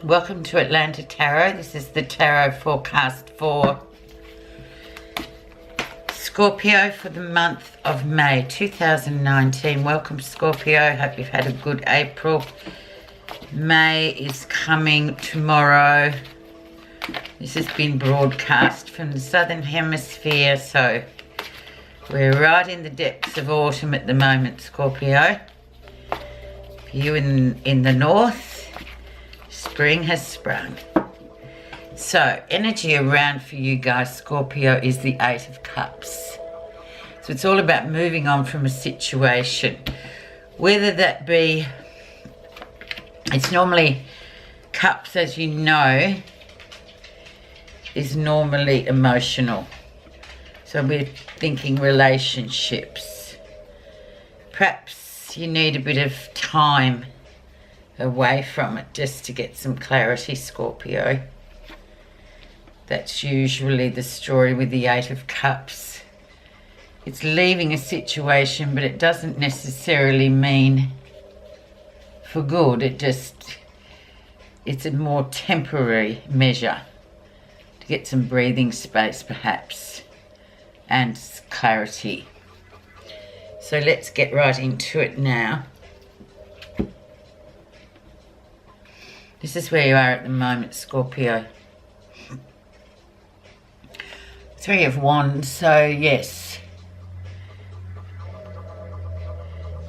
Welcome to Atlanta Tarot. This is the tarot forecast for Scorpio for the month of May 2019. Welcome, Scorpio. Hope you've had a good April. May is coming tomorrow. This has been broadcast from the Southern Hemisphere, so we're right in the depths of autumn at the moment, Scorpio. For you in the north, spring has sprung. So, energy around for you guys, Scorpio, is the Eight of Cups. So it's all about moving on from a situation. Whether that be, it's normally, cups, as you know, is normally emotional. So we're thinking relationships. Perhaps you need a bit of time away from it just to get some clarity, Scorpio. That's usually the story with the Eight of Cups. It's leaving a situation, but it doesn't necessarily mean for good. It's a more temporary measure to get some breathing space, perhaps, and clarity. So let's get right into it now. This is where you are at the moment, Scorpio. Three of Wands, so yes.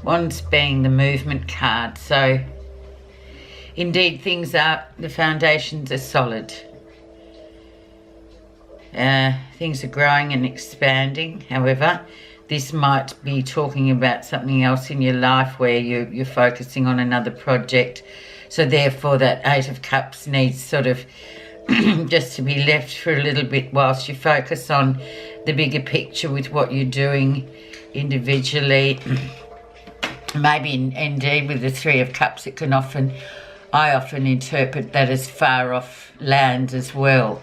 Wands being the movement card, so indeed the foundations are solid. Things are growing and expanding. However, this might be talking about something else in your life where you're focusing on another project. So therefore that Eight of Cups needs sort of just to be left for a little bit whilst you focus on the bigger picture with what you're doing individually. Maybe indeed with the Three of Cups, I often interpret that as far off lands as well,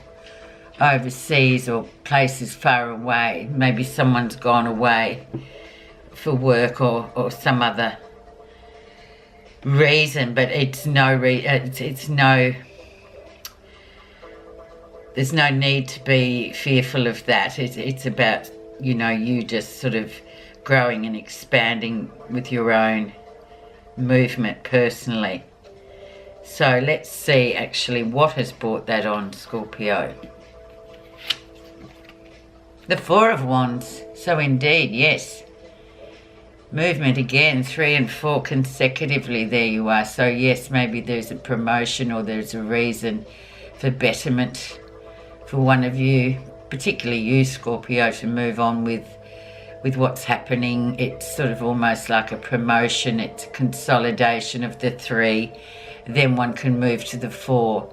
overseas or places far away. Maybe someone's gone away for work or some other reason, but there's no need to be fearful of that. It's about, you just sort of growing and expanding with your own movement personally. So let's see actually what has brought that on, Scorpio. The Four of Wands. So indeed, yes, movement again, 3 and 4 consecutively. There you are. So yes, maybe there's a promotion or there's a reason for betterment for one of you, particularly you, Scorpio, to move on with what's happening. It's sort of almost like a promotion. It's a consolidation of the 3. Then one can move to the 4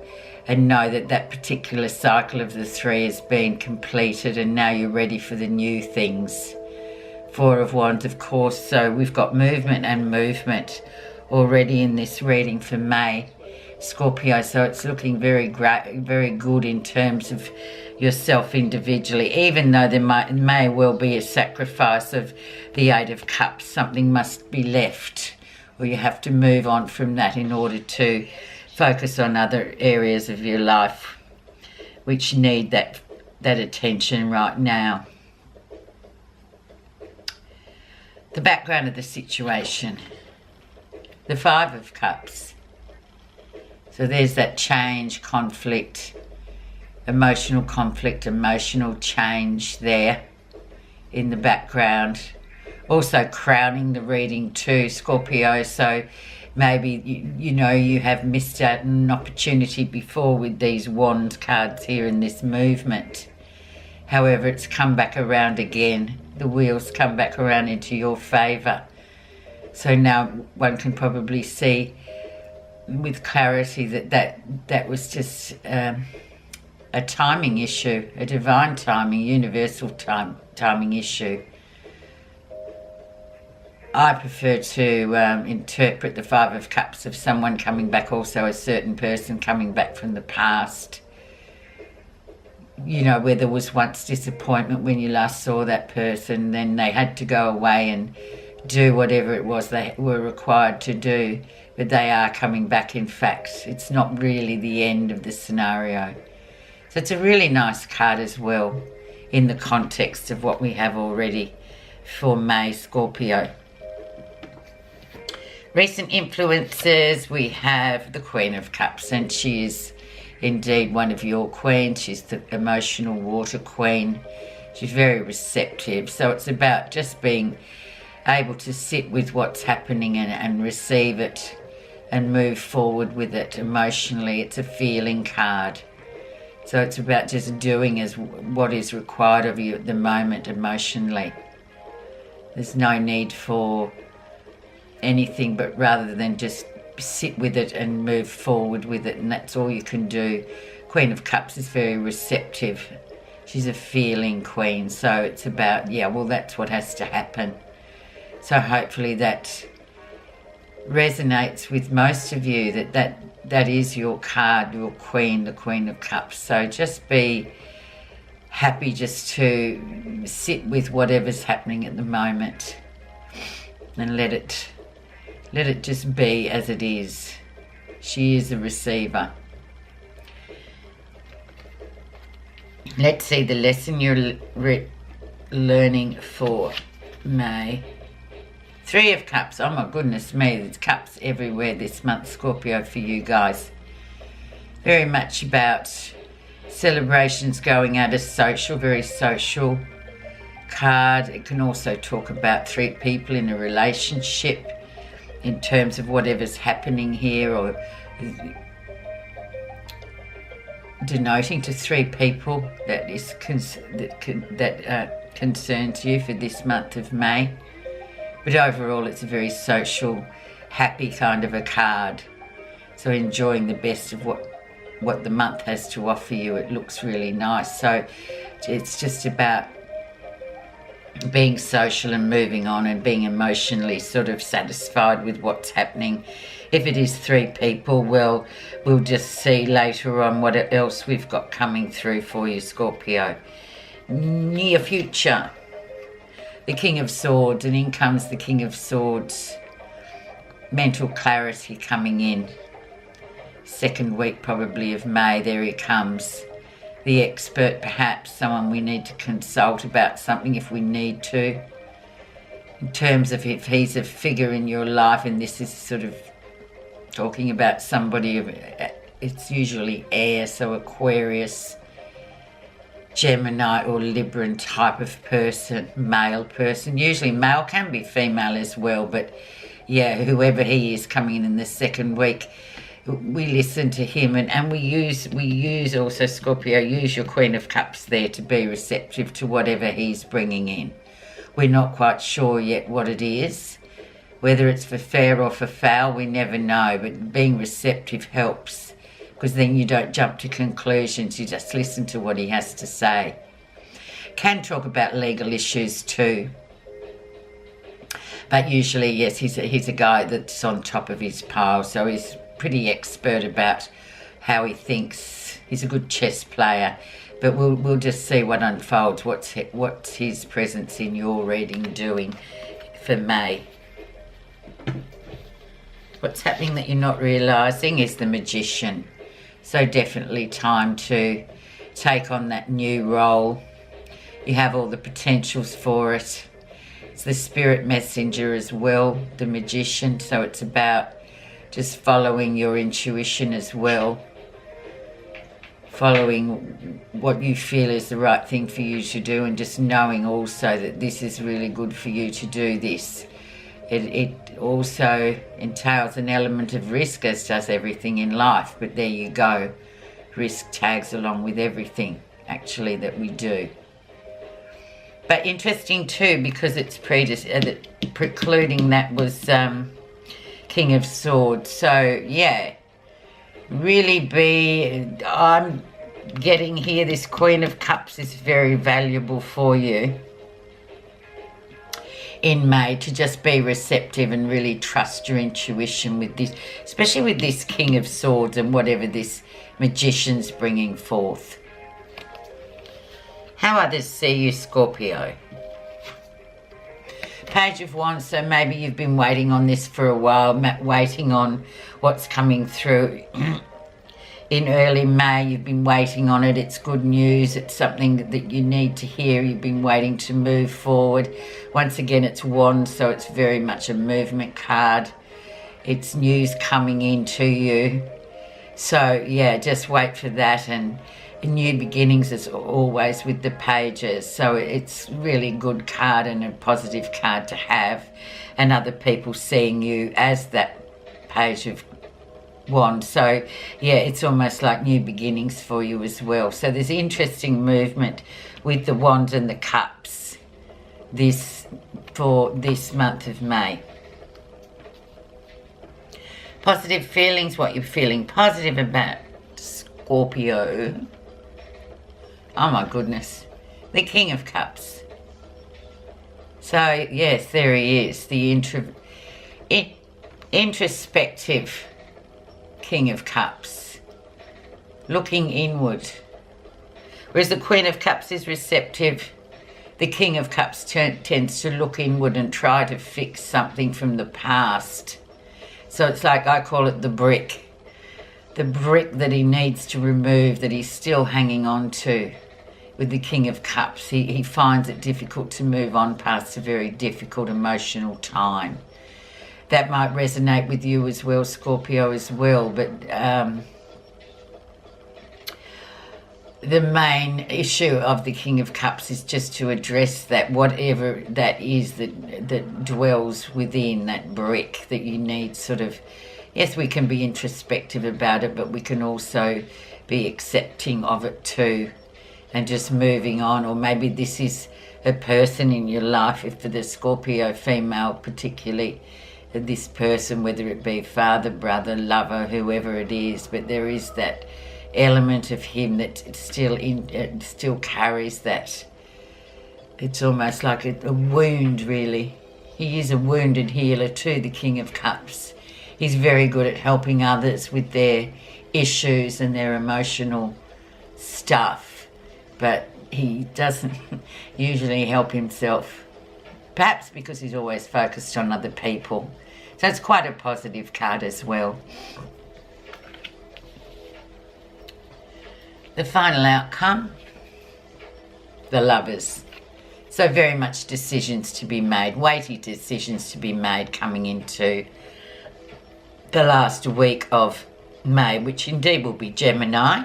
and know that particular cycle of the 3 has been completed and now you're ready for the new things. Four of Wands, of course, so we've got movement and movement already in this reading for May, Scorpio, so it's looking very great, very good in terms of yourself individually, even though there may well be a sacrifice of the Eight of Cups. Something must be left, or you have to move on from that in order to focus on other areas of your life which need that attention right now. The background of the situation, the Five of Cups. So there's that change, conflict, emotional change there in the background. Also crowning the reading too, Scorpio. So maybe, you have missed out on an opportunity before with these Wands cards here in this movement. However, it's come back around again. The wheels come back around into your favour. So now one can probably see with clarity that was just a timing issue, a divine timing, universal timing issue. I prefer to interpret the Five of Cups of someone coming back, also a certain person coming back from the past. Where there was once disappointment when you last saw that person, then they had to go away and do whatever it was they were required to do. but they are coming back. In fact, it's not really the end of the scenario. So it's a really nice card as well in the context of what we have already for May, Scorpio. Recent influences, we have the Queen of Cups, and she is indeed one of your queens. She's the emotional water queen. She's very receptive. So it's about just being able to sit with what's happening and receive it and move forward with it emotionally. It's a feeling card. So it's about just doing as what is required of you at the moment emotionally. There's no need for anything, but rather than just sit with it and move forward with it, and that's all you can do. Queen of Cups is very receptive. She's a feeling queen, so it's about, yeah, well, that's what has to happen. So hopefully that resonates with most of you, that is your card, your queen, the Queen of Cups. So just be happy just to sit with whatever's happening at the moment and let it just be as it is. She is a receiver. Let's see the lesson you're learning for May. Three of Cups. Oh my goodness me, there's cups everywhere this month, Scorpio, for you guys. Very much about celebrations going out as social, very social card. It can also talk about three people in a relationship in terms of whatever's happening here, or denoting to three people that concerns you for this month of May. But overall, it's a very social, happy kind of a card. So enjoying the best of what the month has to offer you. It looks really nice. So it's just about being social and moving on and being emotionally sort of satisfied with what's happening. If it is three people, well, we'll just see later on what else we've got coming through for you, Scorpio. Near future, the King of Swords, and in comes the King of Swords. Mental clarity coming in. Second week probably of May, there he comes. The expert, perhaps someone we need to consult about something if we need to. In terms of if he's a figure in your life, and this is sort of talking about somebody, it's usually air, so Aquarius, Gemini or Libran type of person, male person. Usually male, can be female as well, but yeah, whoever he is coming in the second week, we listen to him, and we use also, Scorpio, use your Queen of Cups there to be receptive to whatever he's bringing in. We're not quite sure yet what it is, whether it's for fair or for foul, we never know, but being receptive helps, because then you don't jump to conclusions, you just listen to what he has to say. Can talk about legal issues too, but usually, yes, he's a guy that's on top of his pile, so he's pretty expert about how he thinks. He's a good chess player, but we'll just see what unfolds. What's his presence in your reading doing for May? What's happening that you're not realizing is the Magician. So definitely time to take on that new role. You have all the potentials for it. It's the spirit messenger as well, the Magician. So it's about just following your intuition as well, following what you feel is the right thing for you to do, and just knowing also that this is really good for you to do this. It also entails an element of risk, as does everything in life, but there you go. Risk tags along with everything, actually, that we do. But interesting too, because it's precluding that was King of Swords. So yeah, really I'm getting here, this Queen of Cups is very valuable for you in May, to just be receptive and really trust your intuition with this, especially with this King of Swords and whatever this Magician's bringing forth. How others see you, Scorpio. Page of Wands, so maybe you've been waiting on this for a while, waiting on what's coming through in early May. You've been waiting on it. It's good news. It's something that you need to hear. You've been waiting to move forward. Once again, it's Wands, so it's very much a movement card. It's news coming into you. So, yeah, just wait for that. And new beginnings as always with the pages. So it's really good card and a positive card to have. And other people seeing you as that Page of Wands. So, yeah, it's almost like new beginnings for you as well. So there's interesting movement with the Wands and the Cups for this month of May. Positive feelings, what you're feeling positive about, Scorpio. Oh my goodness. The King of Cups. So, yes, there he is. The introspective King of Cups. Looking inward. Whereas the Queen of Cups is receptive, the King of Cups tends to look inward and try to fix something from the past. So it's like, I call it the brick that he needs to remove, that he's still hanging on to. With the King of Cups, he finds it difficult to move on past a very difficult emotional time. That might resonate with you as well, Scorpio, as well. But the main issue of the King of Cups is just to address that, whatever that is that dwells within that brick, that you need sort of, yes, we can be introspective about it, but we can also be accepting of it too and just moving on. Or maybe this is a person in your life, if for the Scorpio female particularly, this person, whether it be father, brother, lover, whoever it is, but there is that element of him that still carries that. It's almost like a wound, really. He is a wounded healer too, the King of Cups. He's very good at helping others with their issues and their emotional stuff, but he doesn't usually help himself, perhaps because he's always focused on other people. So it's quite a positive card as well. The final outcome, the Lovers. So very much decisions to be made, weighty decisions to be made coming into the last week of May, which indeed will be Gemini.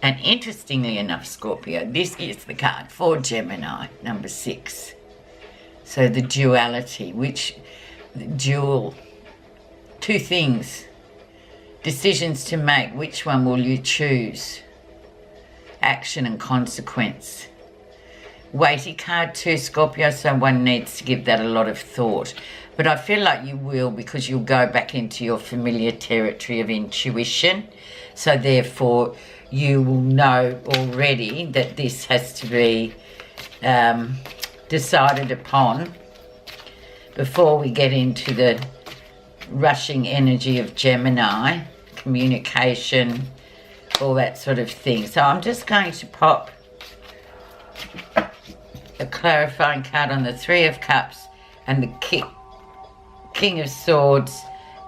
And interestingly enough, Scorpio, this is the card for Gemini, number 6. So the duality, two things, decisions to make. Which one will you choose? Action and consequence. Weighty card too, Scorpio, so one needs to give that a lot of thought. But I feel like you will, because you'll go back into your familiar territory of intuition. So therefore, you will know already that this has to be decided upon before we get into the rushing energy of Gemini, communication, all that sort of thing. So I'm just going to pop a clarifying card on the Three of Cups and the King of Swords,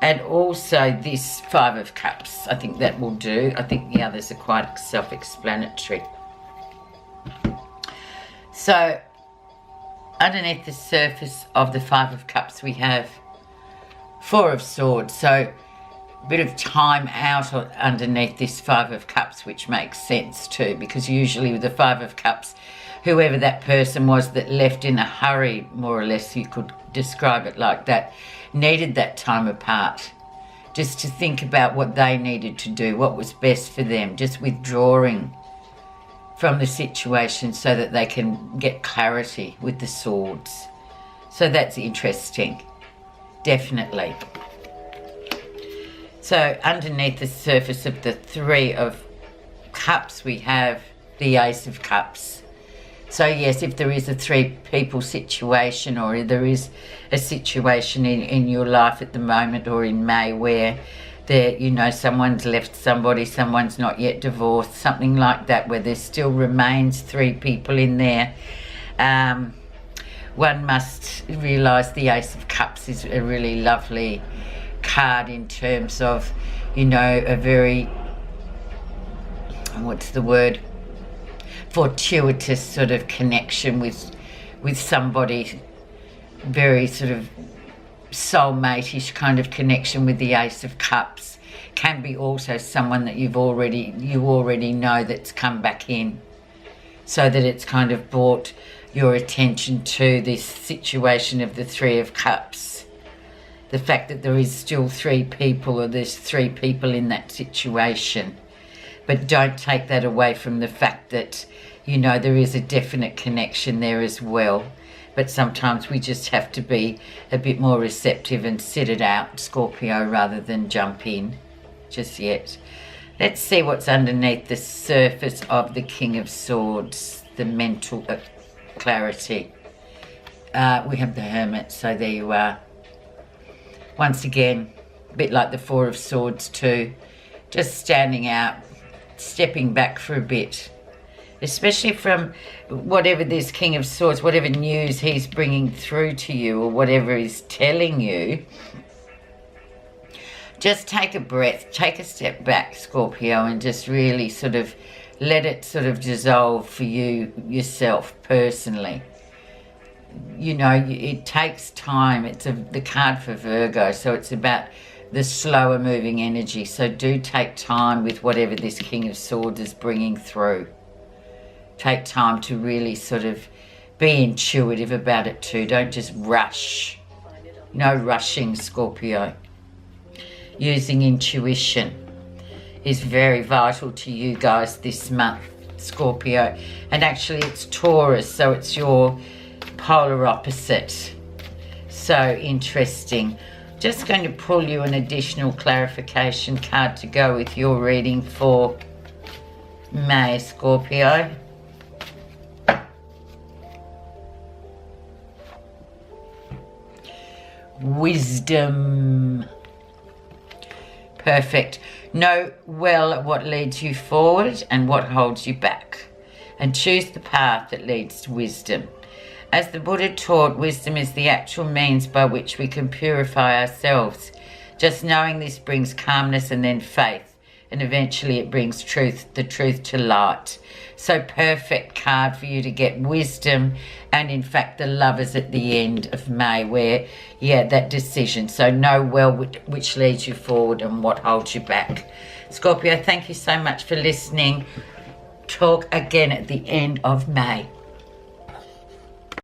and also this Five of Cups. I think that will do. I think the others are quite self-explanatory. So underneath the surface of the Five of Cups we have Four of Swords. So a bit of time out underneath this Five of Cups, which makes sense too, because usually with the Five of Cups, whoever that person was that left in a hurry, more or less you could describe it like that, needed that time apart just to think about what they needed to do, what was best for them, just withdrawing from the situation so that they can get clarity with the swords. So that's interesting, definitely. So underneath the surface of the Three of Cups we have the Ace of Cups. So yes, if there is a three-people situation, or there is a situation in your life at the moment or in May where someone's left somebody, someone's not yet divorced, something like that, where there still remains three people in there, one must realise the Ace of Cups is a really lovely card in terms of, you know, a very, what's the word, fortuitous sort of connection with somebody, very sort of soulmate-ish kind of connection with the Ace of Cups. Can be also someone that you already know that's come back in, so that it's kind of brought your attention to this situation of the Three of Cups. The fact that there is still three people, or there's three people in that situation. But don't take that away from the fact that, you know, there is a definite connection there as well. But sometimes we just have to be a bit more receptive and sit it out, Scorpio, rather than jump in just yet. Let's see what's underneath the surface of the King of Swords, the mental clarity. We have the Hermit, so there you are. Once again, a bit like the Four of Swords too, just standing out, stepping back for a bit, especially from whatever this King of Swords, whatever news he's bringing through to you, or whatever he's telling you. Just take a breath, take a step back, Scorpio, and just really sort of let it sort of dissolve for you, yourself, personally. You know, it takes time. It's the card for Virgo, so it's about the slower moving energy. So do take time with whatever this King of Swords is bringing through. Take time to really sort of be intuitive about it too. Don't just rush. No rushing, Scorpio. Using intuition is very vital to you guys this month, Scorpio. And actually it's Taurus, so it's your polar opposite. So interesting. Just going to pull you an additional clarification card to go with your reading for May, Scorpio. Wisdom. Perfect. Know well what leads you forward and what holds you back, and choose the path that leads to wisdom. As the Buddha taught, wisdom is the actual means by which we can purify ourselves. Just knowing this brings calmness and then faith, and eventually it brings the truth to light. So perfect card for you to get wisdom, and in fact the Lovers at the end of May, where, yeah, that decision. So know well which leads you forward and what holds you back. Scorpio, thank you so much for listening. Talk again at the end of May.